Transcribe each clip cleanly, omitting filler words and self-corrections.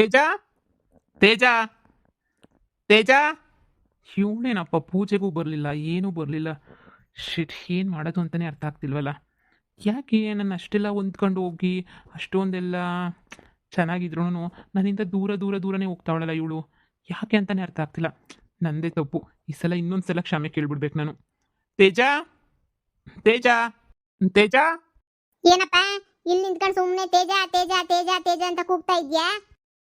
ತೇಜ ತೇಜ ತೇಜ ಇವಳೇನಪ್ಪ ಪೂಜೆಗೂ ಬರಲಿಲ್ಲ ಏನೂ ಬರಲಿಲ್ಲ. ಶಿಟ್, ಏನು ಮಾಡೋದು ಅಂತಲೇ ಅರ್ಥ ಆಗ್ತಿಲ್ವಲ್ಲ. ಯಾಕೆ ನನ್ನ ಅಷ್ಟೆಲ್ಲ ಹೊಂದ್ಕೊಂಡು ಹೋಗಿ ಅಷ್ಟೊಂದೆಲ್ಲ ಚೆನ್ನಾಗಿದ್ರು ನನ್ನಿಂದ ದೂರ ದೂರ ದೂರನೇ ಹೋಗ್ತಾವಳಲ್ಲ ಇವಳು. ಯಾಕೆ ಅಂತಲೇ ಅರ್ಥ ಆಗ್ತಿಲ್ಲ. ನಂದೇ ತಪ್ಪು. ಈ ಸಲ ಇನ್ನೊಂದು ಸಲ ಕ್ಷಮೆ ಕೇಳ್ಬಿಡ್ಬೇಕು ನಾನು. ತೇಜ ತೇಜ ತೇಜ ಏನಪ್ಪ ಇಲ್ಲಿ ನಿಂತ್ಕೊಂಡು ಸುಮ್ಮನೆ ತೇಜ ತೇಜ ತೇಜ ತೇಜ ಅಂತ ಕೂಗ್ತಾ ಇದ್ಯಾ?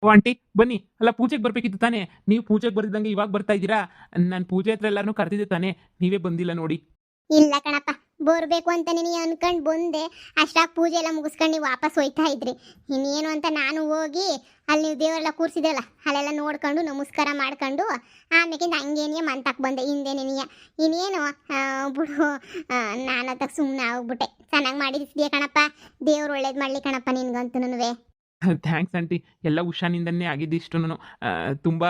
ಓ ಆಂಟಿ ಬನ್ನಿ. ಅಲ್ಲ ಪೂಜೆಗೆ ಬರಬೇಕಿತ್ತು ತಾನೇ. ನೀವು ಪೂಜೆಗೆ ಬರ್ದಿದ್ದಂಗೆ ಇವಾಗ ಬರ್ತಾ ಇದ್ದೀರಾ? ನಾನು ಪೂಜೆ ಹತ್ರ ಎಲ್ಲರೂ ಕರೆದಿದ್ದೆ ತಾನೇ, ನೀವೇ ಬಂದಿಲ್ಲ ನೋಡಿ. ಇಲ್ಲ ಕಣಪ್ಪ, ಬರ್ಬೇಕು ಅಂತ ನೀನು ಅನ್ಕೊಂಡು ಬಂದೆ. ಅಷ್ಟಾಗಿ ಪೂಜೆ ಎಲ್ಲ ಮುಗಿಸ್ಕೊಂಡು ನೀವು ವಾಪಸ್ ಹೋಯ್ತಾ ಇದ್ರಿ. ಇನ್ನೇನು ಅಂತ ನಾನು ಹೋಗಿ ಅಲ್ಲಿ ನೀವು ದೇವರೆಲ್ಲ ಕೂರಿಸಿದೆಲ್ಲ ಅಲ್ಲೆಲ್ಲ ನೋಡ್ಕೊಂಡು ನಮಸ್ಕಾರ ಮಾಡ್ಕೊಂಡು ಆಮೇಕಿಂದ ಹಂಗೇನಿಯ ಮಂತಕ್ಕೆ ಬಂದೆ ಹಿಂದೇನೇನಿಯ. ಇನ್ನೇನು ಬಿಡು, ನಾನು ಅದಕ್ಕೆ ಸುಮ್ಮನೆ ಆಗ್ಬಿಟ್ಟೆ. ಚೆನ್ನಾಗಿ ಮಾಡಿದ್ಯಾ ಕಣಪ್ಪ, ದೇವ್ರು ಒಳ್ಳೇದು ಮಾಡಲಿ ಕಣಪ್ಪ ನಿನ್ಗಂತೂ. Thanks aunty. ಎಲ್ಲ ಉಷಾನಿಂದನೇ ಆಗಿದ್ದಿಷ್ಟು ತುಂಬ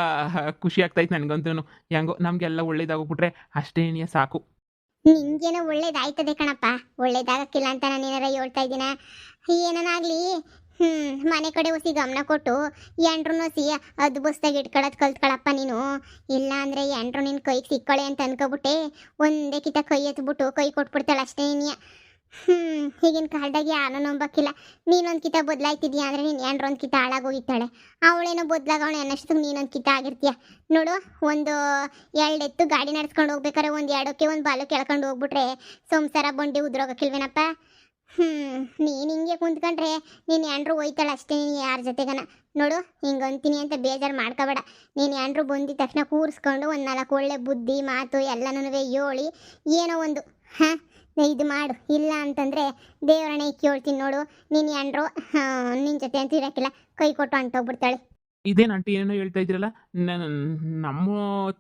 ಖುಷಿ ಆಗ್ತಾಯಿತ್ತು ನನಗಂತೂ. ಹೆಂಗೋ ನಮಗೆಲ್ಲ ಒಳ್ಳೇದಾಗೋಗ್ಬಿಟ್ರೆ ಅಷ್ಟೇ ಸಾಕು. ನಿಂಗೇನೋ ಒಳ್ಳೇದಾಯ್ತದೆ ಕಣಪ್ಪ, ಒಳ್ಳೇದಾಗಕ್ಕಿಲ್ಲ ಅಂತ ನಾನು ಏನಾರ ಹೇಳ್ತಾ ಇದ್ದೀನ? ಏನನಾಗ್ಲಿ, ಮನೆ ಕಡೆ ಹೊಸಿ ಗಮನ ಕೊಟ್ಟು ಎಂಟ್ರೂ ಸಿ ಅದು ಬಸ್ತಾಗ ಇಟ್ಕೊಳ್ಳೋದು ಕಲ್ತ್ಕೊಳಪ್ಪ ನೀನು. ಇಲ್ಲ ಅಂದರೆ ಎಂಟ್ರು ನಿನ್ನ ಕೈಗೆ ಸಿಕ್ಕೊಳ್ಳೆ ಅಂತ ಅನ್ಕೊಬಿಟ್ಟೆ ಒಂದೇ ಕಿತ ಕೈ ಎತ್ಬಿಟ್ಟು ಕೈ ಕೊಟ್ಬಿಡ್ತಾಳೆ ಅಷ್ಟೇ ನೀ. ಈಗಿನ ಕಾಲದಾಗ ಯಾರು ನಂಬಕ್ಕಿಲ್ಲ. ನೀನೊಂದು ಕಿತ ಬದಲಾಯ್ತಿದ್ಯಾ ಅಂದರೆ ನೀನು ಎಂಟ್ರೊಂದು ಕಿತ ಹಾಳಾಗೋಗಿತ್ತಾಳೆ. ಅವಳೇನೋ ಬದಲಾಗವಳೆ ಅನ್ನೋಷ್ಟಕ್ಕೆ ನೀನೊಂದು ಕಿತ ಆಗಿರ್ತೀಯ ನೋಡು. ಒಂದು ಎರಡೆತ್ತು ಗಾಡಿ ನಡೆಸ್ಕೊಂಡು ಹೋಗ್ಬೇಕಾರೆ ಒಂದು ಎಡಕ್ಕೆ ಒಂದು ಬಾಲಕ್ಕೆ ಎಳ್ಕೊಂಡು ಹೋಗ್ಬಿಟ್ರೆ ಸಂಸಾರ ಬಂಡಿ ಉದ್ರೋಗಕ್ಕಿಲ್ವೇನಪ್ಪ? ನೀನು ಹಿಂಗೆ ಕುಂತ್ಕೊಂಡ್ರೆ ನೀನು ಎಂಡ್ರು ಹೋಯ್ತಾಳೆ ಅಷ್ಟೇ. ನೀನು ಯಾರ ಜೊತೆಗನ ನೋಡು ಹಿಂಗೆ ಅಂತೀನಿ ಅಂತ ಬೇಜಾರು ಮಾಡ್ಕೋಬೇಡ. ನೀನು ಎಂಡ್ರು ಬಂದಿದ ತಕ್ಷಣ ಕೂರಿಸ್ಕೊಂಡು ಒಂದು 4 ಒಳ್ಳೆ ಬುದ್ಧಿ ಮಾತು ಎಲ್ಲನೂ ಹೇಳಿ ಏನೋ ಒಂದು ಇದು ಮಾಡು. ಇಲ್ಲ ಅಂತಂದರೆ ದೇವರನ್ನ ಕೇಳ್ತೀನಿ ನೋಡು, ನೀನು ಎಂಡ್ರು ನಿನ್ನ ಜೊತೆ ಅಂತ ಇರೋಕ್ಕಿಲ್ಲ, ಕೈ ಕೊಟ್ಟು ಅಂಟೋಗ್ಬಿಡ್ತಾಳೆ. ಇದೇನು ಆಂಟಿ ಏನೋ ಹೇಳ್ತಾ ಇದ್ದೀರಲ್ಲ? ನಮ್ಮ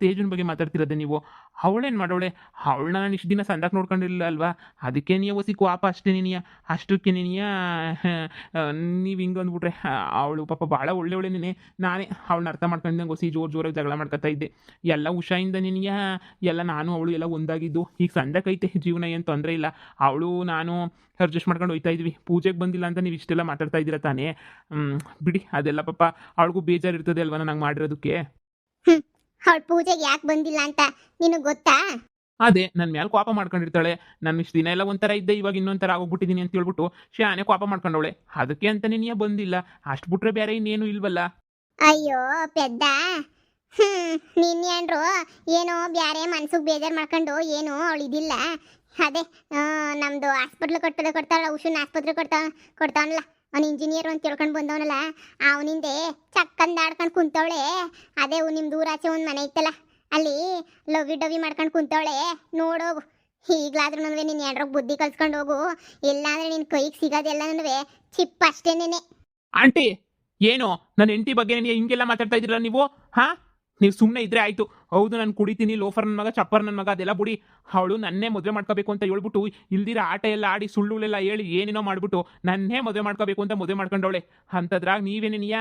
ತೇಜನ ಬಗ್ಗೆ ಮಾತಾಡ್ತಿರೋದೆ ನೀವು? ಅವಳೇನು ಮಾಡೋಳೆ? ಅವಳನ್ನ ನಾನು ಇಷ್ಟು ದಿನ ಸಂದಾಕ್ ನೋಡ್ಕೊಂಡಿರಲಿಲ್ಲ ಅಲ್ವಾ? ಅದಕ್ಕೆ ನೀವು ಹೊಸಿ ಕೋಪ ಅಷ್ಟೇ ನೀನಿಯ. ಅಷ್ಟಕ್ಕೆ ನೀನಿಯ ನೀವು ಹಿಂಗೆ ಅಂದ್ಬಿಟ್ರೆ ಅವಳು ಪಾಪ ಭಾಳ ಒಳ್ಳೆ ನೀನೆ. ನಾನೇ ಅವಳನ್ನ ಅರ್ಥ ಮಾಡ್ಕೊಂಡಂಗೆ ಹೊಸಿ ಜೋರಾಗಿ ಜಗಳ ಮಾಡ್ಕೊತಾ ಇದ್ದೆ. ಎಲ್ಲ ಉಷಾಯಿಂದ ನೀನಿಯ ಎಲ್ಲ ನಾನು ಅವಳು ಎಲ್ಲ ಒಂದಾಗಿದ್ದು. ಈಗ ಸಂದಕೈತೆ ಜೀವನ, ಏನು ತೊಂದರೆ ಇಲ್ಲ. ಅವಳು ನಾನು ಅಡ್ಜಸ್ಟ್ ಮಾಡ್ಕೊಂಡು ಹೋಗ್ತಾ ಇದ್ವಿ. ಪೂಜೆಗೆ ಬಂದಿಲ್ಲ ಅಂತ ನೀವು ಇಷ್ಟೆಲ್ಲ ಮಾತಾಡ್ತಾ ಇದ್ದೀರಾ ತಾನೇ? ಬಿಡಿ, ಅದೆಲ್ಲ ಪಾಪ ಅವಳಿಗೂ ಬೇಜಾರು ಇರ್ತದೆ ಅಲ್ವಾ ನಂಗೆ ಮಾಡಿರೋದಕ್ಕೆ. ಅವಳು ಪೂಜೆಗೆ ಯಾಕೆ ಬಂದಿಲ್ಲ ಅಂತ ನಿನಗೆ ಗೊತ್ತಾ? ಅದೇ ನನ್ನ ಮೇಲೆ ಕೋಪ ಮಾಡ್ಕೊಂಡಿರ್ತಾಳೆ. ನಾನು ಇಷ್ಟು ದಿನ ಎಲ್ಲ ಒಂಥರ ಇದ್ದೆ, ಇವಾಗ ಇನ್ನೊಂಥರ ಆಗೋಗ್ಬಿಟ್ಟಿದ್ದೀನಿ ಅಂತ ಹೇಳ್ಬಿಟ್ಟು ಶಾನೆ ಕೋಪ ಮಾಡ್ಕೊಂಡವಳೆ. ಅದಕ್ಕೆ ಅಂತ ನೀನೇ ಬಂದಿಲ್ಲ. ಅಷ್ಟು ಬಿಟ್ರೆ ಬೇರೆ ಇನ್ನೇನು ಇಲ್ವಲ್ಲ. ಅಯ್ಯೋ ಪೆದ್ದ, ನಿನ್ನೇನ್ರು ಏನೋ ಬ್ಯಾರೆ ಮನ್ಸಿಗೆ ಬೇಜಾರು ಮಾಡ್ಕೊಂಡು ಏನೋ ಅವಳು ಇದಿಲ್ಲ. ಅದೇ ನಮ್ಮದು ಹಾಸ್ಪಿಟ್ಲ್ ಕೊಡ್ತಾವಲ್ಲ, ಉಷುನ್ ಆಸ್ಪತ್ರೆ ಕೊಡ್ತಾವನಲ್ಲ, ಅವ್ನು ಇಂಜಿನಿಯರ್ ಅಂತ ತಿಳ್ಕೊಂಡು ಬಂದವನಲ್ಲ, ಅವನಿಂದೆ ಚಕ್ಕಂದ ಆಡ್ಕೊಂಡು ಕುಂತವಳೆ. ಅದೇ ನಿಮ್ದು ಊರಾಚೆ ಒಂದು ಮನೆ ಇತ್ತಲ್ಲ, ಅಲ್ಲಿ ಲವಿ ಡವಿ ಮಾಡ್ಕೊಂಡು ಕುಂತವಳೆ. ನೋಡೋಗು, ಈಗಲಾದ್ರೂ ನೀನು ಎಂಡ್ರೋಗಿ ಬುದ್ಧಿ ಕಲ್ಸ್ಕೊಂಡು ಹೋಗು. ಇಲ್ಲಾಂದ್ರೆ ನಿನ್ನ ಕೈಗೆ ಸಿಗೋದೆಲ್ಲನೂ ಚಿಪ್ ಅಷ್ಟೇನೆ. ಆಂಟಿ ಏನು ನನ್ನ ಹೆಂಡತಿ ಬಗ್ಗೆ ಹಿಂಗೆಲ್ಲ ಮಾತಾಡ್ತಾ ಇದ್ದೀರಲ್ಲ ನೀವು? ಹಾಂ, ನೀವು ಸುಮ್ಮನೆ ಇದ್ರೆ ಆಯಿತು. ಹೌದು, ನಾನು ಕುಡಿತೀನಿ, ಲೋಫರ್ ನನ್ನ ಮಗ, ಚಪ್ಪರ್ ನನ್ನ ಮಗ, ಅದೆಲ್ಲ ಬಿಡಿ. ಅವಳು ನನ್ನೇ ಮದುವೆ ಮಾಡ್ಕೋಬೇಕು ಅಂತ ಹೇಳ್ಬಿಟ್ಟು ಇಲ್ದಿರ ಆಟ ಎಲ್ಲ ಆಡಿ ಸುಳ್ಳುಳೆಲ್ಲ ಹೇಳಿ ಏನೇನೋ ಮಾಡಿಬಿಟ್ಟು ನನ್ನೇ ಮದುವೆ ಮಾಡ್ಕೋಬೇಕು ಅಂತ ಮದುವೆ ಮಾಡ್ಕೊಂಡವಳೆ. ಅಂಥದ್ರಾಗ ನೀವೇನೇನಿಯಾ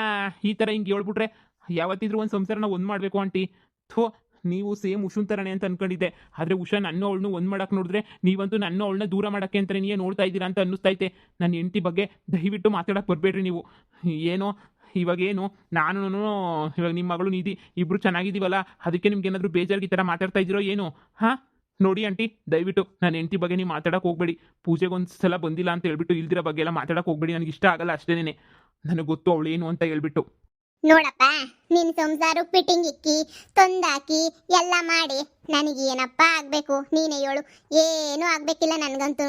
ಈ ಥರ ಹಿಂಗೆ ಹೇಳ್ಬಿಟ್ರೆ ಯಾವತ್ತಿದ್ರೂ ಒಂದು ಸಂಸಾರನ ಒಂದು ಮಾಡಬೇಕು ಆಂಟಿ. ಥೋ, ನೀವು ಸೇಮ್ ಉಷುನ್ ಥರನೇ ಅಂತ ಅನ್ಕೊಂಡಿದ್ದೆ. ಆದರೆ ಉಷಾ ನನ್ನ ಅವಳನ್ನು ಒಂದು ಮಾಡೋಕೆ ನೋಡಿದ್ರೆ ನೀವಂತೂ ನನ್ನ ಅವಳನ್ನ ದೂರ ಮಾಡೋಕ್ಕೆ ಅಂತಲೇ ನೀವೇ ನೋಡ್ತಾ ಇದ್ದೀರಾ ಅಂತ ಅನ್ನಿಸ್ತೈತೆ. ನನ್ನ ಹೆಂಡತಿ ಬಗ್ಗೆ ದಯವಿಟ್ಟು ಮಾತಾಡೋಕೆ ಬರಬೇಡ್ರಿ ನೀವು. ಏನೋ ಇವಾಗೇನು ನಾನು ಇವಾಗ ನಿಮ್ಮ ಮಗಳು ನಿಧಿ ಇಬ್ಬರು ಚೆನ್ನಾಗಿದ್ದೀವಲ್ಲ, ಅದಕ್ಕೆ ನಿಮ್ಗೆ ಏನಾದರೂ ಬೇಜಾರಿಗೆ ಈ ಥರ ಮಾತಾಡ್ತಾ ಇದ್ದೀರೋ ಏನು? ಹಾಂ ನೋಡಿ ಆಂಟಿ, ದಯವಿಟ್ಟು ನನ್ನ ಹೆಂಡತಿ ಬಗ್ಗೆ ನೀವು ಮಾತಾಡೋಕೆ ಹೋಗಬೇಡಿ. ಪೂಜೆಗೆ ಒಂದು ಸಲ ಬಂದಿಲ್ಲ ಅಂತ ಹೇಳ್ಬಿಟ್ಟು ಇಲ್ದಿರೋ ಬಗ್ಗೆ ಎಲ್ಲ ಮಾತಾಡೋಕೆ ಹೋಗಬೇಡಿ. ನನಗೆ ಇಷ್ಟ ಆಗಲ್ಲ ಅಷ್ಟೇನೆ. ನನಗೆ ಗೊತ್ತು ಅವಳು ಏನು ಅಂತ ಹೇಳ್ಬಿಟ್ಟು. ನೋಡಪ್ಪ, ನಿನ್ನ ಸಂಸಾರ ಫಿಟ್ಟಿಂಗ್ ಇಕ್ಕಿ ತೊಂದಾಕಿ ಎಲ್ಲ ಮಾಡಿ ನನಗೇನಪ್ಪ ಆಗಬೇಕು? ನೀನೇ ಹೇಳು. ಏನೂ ಆಗಬೇಕಿಲ್ಲ ನನಗಂತೂ.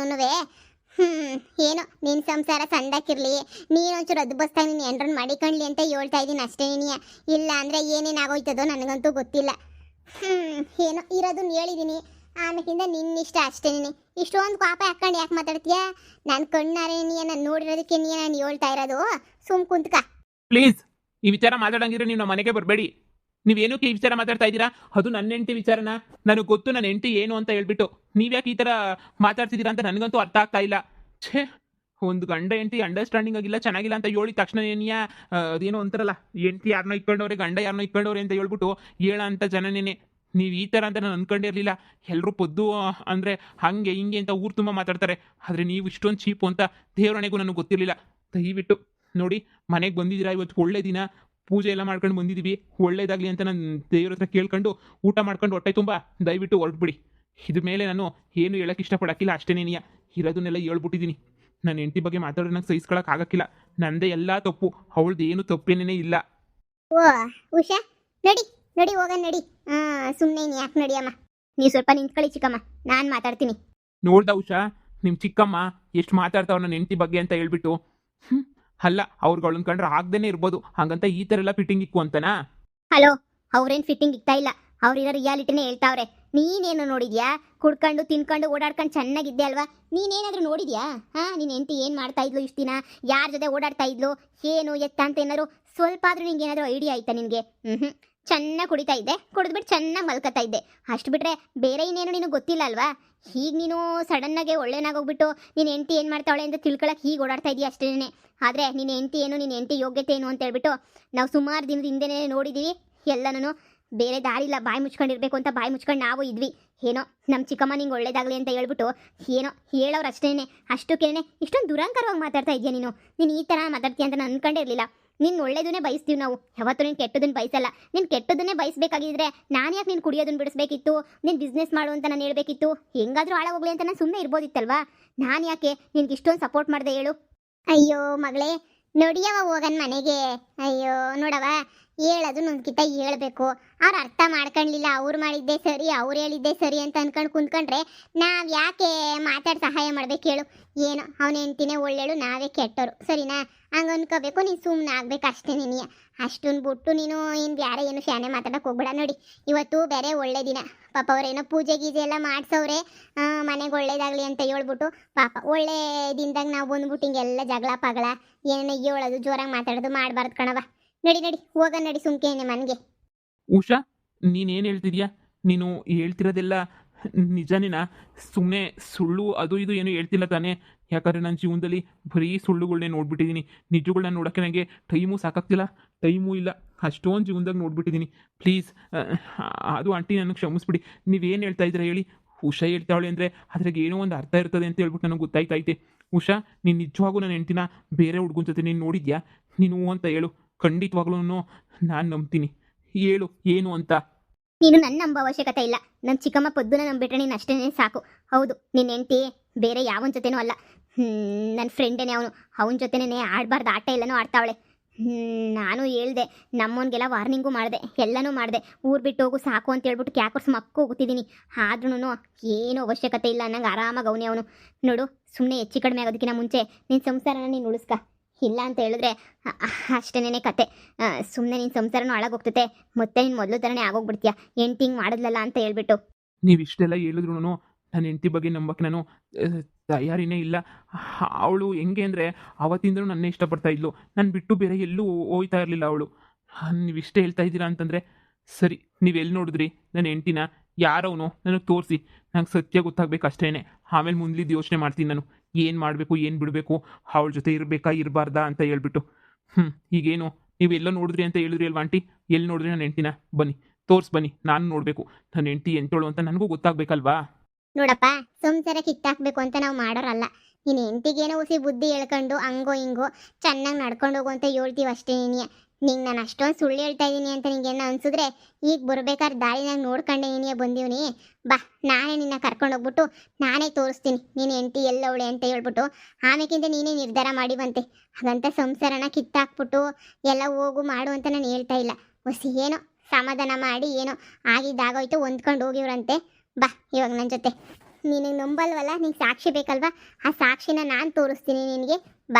ಏನೋ ನಿನ್ನ ಸಂಸಾರ ಸಂದಾಕಿರ್ಲಿ, ನೀನೊಂಚೂರು ಅದು ಬಸ್ತಾ ನೀನು ಎಂಡ್ರನ್ನ ಮಾಡಿಕೊಂಡ್ಲಿ ಅಂತ ಹೇಳ್ತಾ ಇದ್ದೀನಿ ಅಷ್ಟೇ. ನೀನಿಯ ಇಲ್ಲ ಅಂದರೆ ಏನೇನಾಗೋಯ್ತದೋ ನನಗಂತೂ ಗೊತ್ತಿಲ್ಲ. ಏನೋ ಇರೋದನ್ನ ಹೇಳಿದ್ದೀನಿ, ಆಮೇಲಿಂದ ನಿನ್ನಿಷ್ಟ ಅಷ್ಟೇ. ನೀನು ಇಷ್ಟೊಂದು ಪಾಪ ಹಾಕೊಂಡು ಯಾಕೆ ಮಾತಾಡ್ತೀಯಾ? ನಾನು ಕಣ್ಣಾರೆ ನಾನು ನೋಡಿರೋದಕ್ಕೆ ನಾನು ಹೇಳ್ತಾ ಇರೋದು. ಸುಮ್ ಕುಂತ್ಕ ಪ್ಲೀಸ್. ಈ ವಿಚಾರ ಮಾತಾಡಂಗಿದ್ರೆ ನೀವು ನಮ್ಮ ಮನೆಗೆ ಬರಬೇಡಿ. ನೀವೇನಕ್ಕೆ ಈ ವಿಚಾರ ಮಾತಾಡ್ತಾ ಇದ್ದೀರಾ? ಅದು ನನ್ನ ಹೆಂಡತಿ ವಿಚಾರನ? ನನಗೆ ಗೊತ್ತು ನನ್ನ ಹೆಂಡತಿ ಏನು ಅಂತ ಹೇಳ್ಬಿಟ್ಟು ನೀವ್ಯಾಕೆ ಈ ಥರ ಮಾತಾಡ್ತಿದ್ದೀರಾ ಅಂತ ನನಗಂತೂ ಅರ್ಥ ಆಗ್ತಾ ಇಲ್ಲ. ಛೇ, ಒಂದು ಗಂಡ ಹೆಂಡತಿ ಅಂಡರ್ಸ್ಟ್ಯಾಂಡಿಂಗ್ ಆಗಿಲ್ಲ, ಚೆನ್ನಾಗಿಲ್ಲ ಅಂತ ಹೇಳಿದ ತಕ್ಷಣ ಅದೇನೋ ಅಂತಾರಲ್ಲ, ಹೆಂಡತಿ ಯಾರನ್ನೋ ಇಟ್ಕೊಂಡವ್ರೆ, ಗಂಡ ಯಾರನ್ನೋ ಇಟ್ಕೊಂಡವ್ರೆ ಅಂತ ಹೇಳ್ಬಿಟ್ಟು ಹೇಳ ಅಂತ ಜನನೇನೆ. ನೀವು ಈ ಥರ ಅಂತ ನಾನು ಅಂದ್ಕೊಂಡಿರಲಿಲ್ಲ. ಎಲ್ಲರೂ ಪೊದ್ದು ಅಂದರೆ ಹಾಗೆ ಹಿಂಗೆ ಅಂತ ಊರು ತುಂಬ ಮಾತಾಡ್ತಾರೆ, ಆದರೆ ನೀವು ಇಷ್ಟೊಂದು ಚೀಪು ಅಂತ ದೇವರಣೆಗೂ ನನಗೆ ಗೊತ್ತಿರಲಿಲ್ಲ. ದಯವಿಟ್ಟು ನೋಡಿ, ಮನೆಗೆ ಬಂದಿದ್ದೀರಾ, ಇವತ್ತು ಒಳ್ಳೆ ದಿನ, ಪೂಜೆ ಎಲ್ಲ ಮಾಡ್ಕೊಂಡು ಬಂದಿದ್ದೀವಿ, ಒಳ್ಳೇದಾಗಲಿ ಅಂತ ನಾನು ದೇವ್ರ ಹತ್ರ ಕೇಳ್ಕೊಂಡು ಊಟ ಮಾಡ್ಕೊಂಡು ಹೊಟ್ಟೆ ತುಂಬ ದಯವಿಟ್ಟು ಹೊರಟ್ಬಿಡಿ. ಇದ್ರ ಮೇಲೆ ನಾನು ಏನು ಹೇಳಕ್ಕೆ ಇಷ್ಟಪಡೋಕ್ಕಿಲ್ಲ, ಅಷ್ಟೇನೇನಿಯ ಇರೋದನ್ನೆಲ್ಲ ಹೇಳ್ಬಿಟ್ಟಿದ್ದೀನಿ. ನನ್ನ ಹೆಂಡತಿ ಬಗ್ಗೆ ಮಾತಾಡೋದು ನಂಗೆ ಸಹಿಸ್ಕೊಳಕ್ಕೆ ಆಗಕ್ಕಿಲ್ಲ. ನಂದೇ ಎಲ್ಲ ತಪ್ಪು, ಅವಳದ್ದು ಏನು ತಪ್ಪೇನೇ ಇಲ್ಲ. ಓ ಉಷಾ, ನಡಿ ನಡಿ ಹೋಗೋಣ ನಡಿ. ಸುಮ್ಮನೆ ಇನ್ನು ಯಾಕೆ ನಡಿಯಮ್ಮ, ನೀವು ಸ್ವಲ್ಪ ನಿಂತ್ಕೊಳ್ಳಿ ಚಿಕ್ಕಮ್ಮ, ನಾನು ಮಾತಾಡ್ತೀನಿ. ನೋಡ್ದ ಉಷಾ, ನಿಮ್ಮ ಚಿಕ್ಕಮ್ಮ ಎಷ್ಟು ಮಾತಾಡ್ತಾವ ನನ್ನ ಹೆಂಡತಿ ಬಗ್ಗೆ ಅಂತ ಹೇಳ್ಬಿಟ್ಟು. ಅಲ್ಲ, ಅವ್ರುಗಳನ್ನ ಕಂಡ್ರೆ ಆಗ್ದೇನೆ ಇರ್ಬೋದು, ಹಾಗಂತ ಈ ಥರ ಎಲ್ಲ ಫಿಟ್ಟಿಂಗ್ ಇಕ್ಕು ಅಂತನಾ? ಹಲೋ, ಅವ್ರೇನು ಫಿಟ್ಟಿಂಗ್ ಇಕ್ತಾ ಇಲ್ಲ, ಅವ್ರಿರೋ ರಿಯಾಲಿಟಿನೇ ಹೇಳ್ತಾವ್ರೆ. ನೀನೇನು ನೋಡಿದ್ಯಾ? ಕುಡ್ಕೊಂಡು ತಿನ್ಕೊಂಡು ಓಡಾಡ್ಕೊಂಡು ಚೆನ್ನಾಗಿದ್ದೆ ಅಲ್ವಾ? ನೀನೇನಾದ್ರೂ ನೋಡಿದ್ಯಾ? ನೀನು ಹೆಂಡತಿ ಏನು ಮಾಡ್ತಾ ಇದ್ಲು ಇಷ್ಟು ದಿನ, ಯಾರ ಜೊತೆ ಓಡಾಡ್ತಾ ಇದ್ಲು, ಏನು ಎತ್ತ ಅಂತ ಏನಾದ್ರು ಸ್ವಲ್ಪ ಆದ್ರೂ ನಿಂಗೆ ಏನಾದರೂ ಐಡಿಯಾ ಆಯ್ತಾ ನಿನಗೆ? ಚೆನ್ನಾಗಿ ಕುಡಿತಾ ಇದ್ದೆ, ಕುಡಿದ್ಬಿಟ್ಟು ಚೆನ್ನಾಗಿ ಮಲ್ಕೋತಾ ಇದ್ದೆ, ಅಷ್ಟು ಬಿಟ್ರೆ ಬೇರೆ ಇನ್ನೇನು ನಿನಗೆ ಗೊತ್ತಿಲ್ಲ ಅಲ್ವಾ? ಈಗ ನೀನು ಸಡನ್ನಾಗೆ ಒಳ್ಳೆನಾಗೋಗ್ಬಿಟ್ಟು ನಿನ್ನ ಹೆಂಡತಿ ಏನು ಮಾಡ್ತಾವಳೆ ಅಂತ ತಿಳ್ಕೊಳಕ್ಕೆ ಹೀಗೆ ಓಡಾಡ್ತಾ ಇದೀಯ ಅಷ್ಟೇನೆ. ಆದರೆ ನಿನ್ನ ಹೆಂಡತಿ ಏನು, ನಿನ್ನ ಹೆಂಡತಿ ಯೋಗ್ಯತೆ ಏನು ಅಂತ ಹೇಳ್ಬಿಟ್ಟು ನಾವು ಸುಮಾರು ದಿನದ ಹಿಂದೆನೇ ನೋಡಿದ್ದೀವಿ ಎಲ್ಲನೂ. ಬೇರೆ ದಾರಿ ಇಲ್ಲ, ಬಾಯಿ ಮುಚ್ಕೊಂಡಿರ್ಬೇಕು ಅಂತ ಬಾಯಿ ಮುಚ್ಕೊಂಡು ನಾವು ಇದ್ವಿ. ಏನೋ ನಮ್ಮ ಚಿಕ್ಕಮ್ಮ ನಿಂಗೆ ಒಳ್ಳೇದಾಗಲಿ ಅಂತ ಹೇಳ್ಬಿಟ್ಟು ಏನೋ ಹೇಳೋರು ಅಷ್ಟೇನೆ. ಅಷ್ಟಕ್ಕೇನೆ ಇಷ್ಟೊಂದು ದುರಂಕಾರವಾಗಿ ಮಾತಾಡ್ತಾ ಇದೆಯಾ ನೀನು? ನೀನು ಈ ಥರ ಮಾತಾಡ್ತೀಯ ಅಂತ ನಾನು ಅನ್ಕೊಂಡೇ ಇರಲಿಲ್ಲ. ನಿನ್ನ ಒಳ್ಳೇದನ್ನೇ ಬಯಸ್ತೀವಿ ನಾವು, ಯಾವತ್ತೂ ನೀನು ಕೆಟ್ಟದನ್ನು ಬಯಸಲ್ಲ. ನೀನು ಕೆಟ್ಟದನ್ನೇ ಬಯಸಬೇಕಾಗಿದ್ರೆ ನಾನು ಯಾಕೆ ನೀನು ಕುಡಿಯೋದನ್ನು ಬಿಡಿಸ್ಬೇಕಿತ್ತು, ನೀನು ಬಿಸ್ನೆಸ್ ಮಾಡು ಅಂತ ನಾನು ಹೇಳಬೇಕಿತ್ತು. ಹೆಂಗಾದರೂ ಹಾಳಾಗೋಗ್ಲಿ ಅಂತ ನಾನು ಸುಮ್ಮನೆ ಇರ್ಬೋದಿತ್ತಲ್ವಾ? ನಾನು ಯಾಕೆ ನಿನ್ಗೆ ಇಷ್ಟೊಂದು ಸಪೋರ್ಟ್ ಮಾಡಿದೆ ಹೇಳು? ಅಯ್ಯೋ ಮಗಳೇ, ನೋಡಿಯವ ಹೋಗನ್ ಮನೆಗೆ. ಅಯ್ಯೋ ನೋಡವ, ಹೇಳೋದು ನೊಂದ್ಕಿತ ಹೇಳ್ಬೇಕು. ಅವ್ರು ಅರ್ಥ ಮಾಡ್ಕೊಳ್ಳಿಲ್ಲ, ಅವ್ರು ಮಾಡಿದ್ದೆ ಸರಿ, ಅವ್ರು ಹೇಳಿದ್ದೆ ಸರಿ ಅಂತ ಅನ್ಕೊಂಡು ಕುಂತ್ಕೊಂಡ್ರೆ ನಾವು ಯಾಕೆ ಮಾತಾಡಿ ಸಹಾಯ ಮಾಡ್ಬೇಕು ಹೇಳು? ಏನು ಅವನ ಹೆಂಡ್ತಿನೇ ಒಳ್ಳೆಳು, ನಾವೇ ಕೆಟ್ಟರು, ಸರಿನಾ? ಹಂಗೆ ಅನ್ಕೋಬೇಕು, ನೀನು ಸುಮ್ಮನೆ ಆಗ್ಬೇಕು ಅಷ್ಟೇ. ನೀನು ಅಷ್ಟನ್ನು ಬಿಟ್ಟು ನೀನು ಇನ್ನು ಬೇರೆ ಏನು ಶಾನೆ ಮಾತಾಡೋಕೆ ಹೋಗ್ಬೇಡ. ನೋಡಿ, ಇವತ್ತು ಬೇರೆ ಒಳ್ಳೆ ದಿನ, ಪಾಪ ಅವ್ರೇನೋ ಪೂಜೆ ಗೀಜೆ ಎಲ್ಲ ಮಾಡಿಸವ್ರೆ, ಮನೆಗೆ ಒಳ್ಳೇದಾಗಲಿ ಅಂತ ಹೇಳ್ಬಿಟ್ಟು. ಪಾಪ ಒಳ್ಳೆ ದಿನದಾಗ ನಾವು ಬಂದ್ಬಿಟ್ಟು ಹಿಂಗೆಲ್ಲ ಜಗಳ ಪಗಳ ಏನೇನೋ ಹೇಳೋದು, ಜೋರಾಗಿ ಮಾತಾಡೋದು ಮಾಡಬಾರ್ದು ಕಣವ. ನಡಿ ನಡಿ ಹೋಗ, ನಡಿ ಸುಮ್ಕೇನೆ ಮನೆಗೆ. ಉಷಾ, ನೀನೇನು ಹೇಳ್ತಿದ್ಯಾ? ನೀನು ಹೇಳ್ತಿರೋದೆಲ್ಲ ನಿಜನೇನಾ? ಸುಮ್ಮನೆ ಸುಳ್ಳು ಅದು ಇದು ಏನು ಹೇಳ್ತಿಲ್ಲ ತಾನೇ? ಯಾಕಂದರೆ ನನ್ನ ಜೀವನದಲ್ಲಿ ಬರೀ ಸುಳ್ಳುಗಳನ್ನೇ ನೋಡ್ಬಿಟ್ಟಿದ್ದೀನಿ. ನಿಜಗಳನ್ನ ನೋಡೋಕ್ಕೆ ನನಗೆ ಟೈಮು ಸಾಕಾಗ್ತಿಲ್ಲ, ಟೈಮೂ ಇಲ್ಲ. ಅಷ್ಟೊಂದು ಜೀವನದಾಗ ನೋಡ್ಬಿಟ್ಟಿದ್ದೀನಿ. ಪ್ಲೀಸ್, ಅದು ಆಂಟಿ ನನಗೆ ಕ್ಷಮಿಸ್ಬಿಡಿ. ನೀವೇನು ಹೇಳ್ತಾ ಇದ್ದೀರಾ ಹೇಳಿ? ಉಷಾ ಹೇಳ್ತಾವಳೆ ಅಂದರೆ ಅದ್ರಾಗ ಏನೋ ಒಂದು ಅರ್ಥ ಇರ್ತದೆ ಅಂತ ಹೇಳ್ಬಿಟ್ಟು ನನಗೆ ಗೊತ್ತಾಯ್ತೈತೆ. ಉಷಾ, ನೀನು ನಿಜವಾಗೂ ನನ್ನ ಹೆಂಡ್ತಿನ ಬೇರೆ ಹುಡ್ಗನ ಜೊತೆ ನೀನು ನೋಡಿದ್ಯಾ? ನೀನು ಅಂತ ಹೇಳು, ಖಂಡಿತವಾಗ್ಲೂ ನಾನು ನಂಬ್ತೀನಿ. ಹೇಳು ಏನು ಅಂತ. ನೀನು ನನ್ನ ನಂಬೋ ಅವಶ್ಯಕತೆ ಇಲ್ಲ. ನಮ್ಮ ಚಿಕ್ಕಮ್ಮ ಪೊದ್ದುನ ನಂಬಿಟ್ರೆ ನೀನು ಅಷ್ಟೇ ಸಾಕು. ಹೌದು, ನಿನ್ನ ಹೆಂಡ್ತಿ ಬೇರೆ ಯಾವನ ಜೊತೆನೂ ಅಲ್ಲ, ನನ್ನ ಫ್ರೆಂಡೇನೆ ಅವನು. ಅವನ ಜೊತೆನೇ ಆಡಬಾರ್ದು ಆಟ ಎಲ್ಲನೂ ಆಡ್ತಾವಳೆ. ನಾನು ಹೇಳ್ದೆ, ನಮ್ಮವನಿಗೆಲ್ಲ ವಾರ್ನಿಂಗು ಮಾಡಿದೆ, ಎಲ್ಲನೂ ಮಾಡಿದೆ, ಊರು ಬಿಟ್ಟು ಹೋಗು ಸಾಕು ಅಂತ ಹೇಳ್ಬಿಟ್ಟು ಕ್ಯಾಕರ್ಸ್ ಮಕ್ಕಳು ಹೋಗ್ತಿದ್ದೀನಿ. ಆದ್ರೂ ಏನೂ ಅವಶ್ಯಕತೆ ಇಲ್ಲ ಅನ್ನಂಗೆ ಆರಾಮಾಗಿ ಅವನೇ ಅವನು. ನೋಡು, ಸುಮ್ಮನೆ ಹೆಚ್ಚು ಕಡಿಮೆ ಆಗೋದಕ್ಕಿಂತ ಮುಂಚೆ ನಿನ್ನ ಸಂಸಾರನ ನೀನು ಉಳಿಸ್ಕ. ಇಲ್ಲ ಅಂತ ಹೇಳಿದ್ರೆ ಅಷ್ಟೇನೇ ಕತೆ. ಸುಮ್ಮನೆ ನಿನ್ನ ಸಂಸಾರನೂ ಹಾಳಾಗೋಗ್ತೈತೆ, ಮತ್ತೆ ನೀನು ಮೊದಲು ಥರನೇ ಆಗೋಗ್ಬಿಡ್ತೀಯ, ಹೆಂಡ್ತಿ ಮಾಡಿದ್ಲಲ್ಲ ಅಂತ ಹೇಳ್ಬಿಟ್ಟು. ನೀವು ಇಷ್ಟೆಲ್ಲ ಹೇಳಿದ್ರು ನನ್ನ ಹೆಂಡತಿ ಬಗ್ಗೆ ನಂಬಕ್ಕೆ ನಾನು ತಯಾರಿನೇ ಇಲ್ಲ. ಅವಳು ಹೆಂಗೆ ಅಂದರೆ ಅವತ್ತಿಂದಲೂ ನನ್ನೇ ಇಷ್ಟಪಡ್ತಾ ಇದ್ಲು, ನಾನು ಬಿಟ್ಟು ಬೇರೆ ಎಲ್ಲೂ ಹೋಗ್ತಾ ಇರಲಿಲ್ಲ ಅವಳು. ನೀವು ಇಷ್ಟೇ ಹೇಳ್ತಾ ಇದ್ದೀರಾ ಅಂತಂದರೆ ಸರಿ. ನೀವೆಲ್ಲಿ ನೋಡಿದ್ರಿ ನನ್ನ ಹೆಂಡ್ತಿನ? ಯಾರವನು ನನಗೆ ತೋರಿಸಿ, ನಂಗೆ ಸತ್ಯ ಗೊತ್ತಾಗಬೇಕು ಅಷ್ಟೇ. ಆಮೇಲೆ ಮುಂದ್ಲಿದ್ದು ಯೋಚನೆ ಮಾಡ್ತೀನಿ ನಾನು, ಏನು ಮಾಡಬೇಕು ಏನು ಬಿಡಬೇಕು, ಅವಳ ಜೊತೆ ಇರಬೇಕಾ ಇರಬಾರ್ದಾ ಅಂತ ಹೇಳ್ಬಿಟ್ಟು. ಈಗೇನು ನೀವು ಎಲ್ಲೋ ನೋಡಿದ್ರಿ ಅಂತ ಹೇಳಿದ್ರಿ ಅಲ್ವಾ ಆಂಟಿ? ಎಲ್ಲಿ ನೋಡಿದ್ರಿ ನನ್ನ ಹೆಂಡ್ತಿನ? ಬನ್ನಿ ತೋರ್ಸಿ ಬನ್ನಿ, ನಾನು ನೋಡಬೇಕು ನನ್ನ ಹೆಂಡ್ತಿ ಎಂತೋಳು ಅಂತ ನನಗೂ ಗೊತ್ತಾಗಬೇಕಲ್ವಾ? ನೋಡಪ್ಪ, ಸಂಸಾರ ಕಿತ್ತಾಕ್ಬೇಕು ಅಂತ ನಾವು ಮಾಡೋರಲ್ಲ. ನೀನು ಹೆಂಡ್ತಿಗೇನೋ ಹುಸಿ ಬುದ್ಧಿ ಹೇಳ್ಕೊಂಡು ಹಂಗೋ ಹಿಂಗೋ ಚೆನ್ನಾಗಿ ನಡ್ಕೊಂಡು ಹೋಗು ಅಂತ ಹೇಳ್ತೀವಿ ಅಷ್ಟೇ. ನಿಂಗೆ ನಾನು ಅಷ್ಟೊಂದು ಸುಳ್ಳು ಹೇಳ್ತಾ ಇದ್ದೀನಿ ಅಂತ ನಿಂಗೇನೋ ಅನ್ಸಿದ್ರೆ, ಈಗ ಬರ್ಬೇಕಾದ್ರೆ ದಾರಿನಾಗ ನೋಡ್ಕೊಂಡೆ ನೀನೇ ಬಂದೀವ್ನಿ. ಬಾ, ನಾನೇ ನಿನ್ನ ಕರ್ಕೊಂಡೋಗ್ಬಿಟ್ಟು ನಾನೇ ತೋರಿಸ್ತೀನಿ ನೀನು ಹೆಂಡ್ತಿ ಎಲ್ಲವಳೆ ಅಂತ ಹೇಳ್ಬಿಟ್ಟು. ಆಮೇಕಿಂತ ನೀನೇ ನಿರ್ಧಾರ ಮಾಡಿವಂತೆ. ಹಾಗಂತ ಸಂಸಾರನ ಕಿತ್ತಾಕ್ಬಿಟ್ಟು ಎಲ್ಲ ಹೋಗು ಮಾಡು ಅಂತ ನಾನು ಹೇಳ್ತಾ ಇಲ್ಲ. ಹೊಸಿ ಏನೋ ಸಮಾಧಾನ ಮಾಡಿ ಏನೋ ಆಗಿದ್ದಾಗೋಯ್ತು ಹೊಂದ್ಕೊಂಡು ಹೋಗಿವ್ರಂತೆ. ಬಾ ಇವಾಗ ನನ್ನ ಜೊತೆ. ನಿನಗೆ ನಂಬಲ್ವಲ್ಲ, ನಿಂಗೆ ಸಾಕ್ಷಿ ಬೇಕಲ್ವಾ? ಆ ಸಾಕ್ಷಿನ ನಾನು ತೋರಿಸ್ತೀನಿ ನಿನಗೆ. ಬಾ.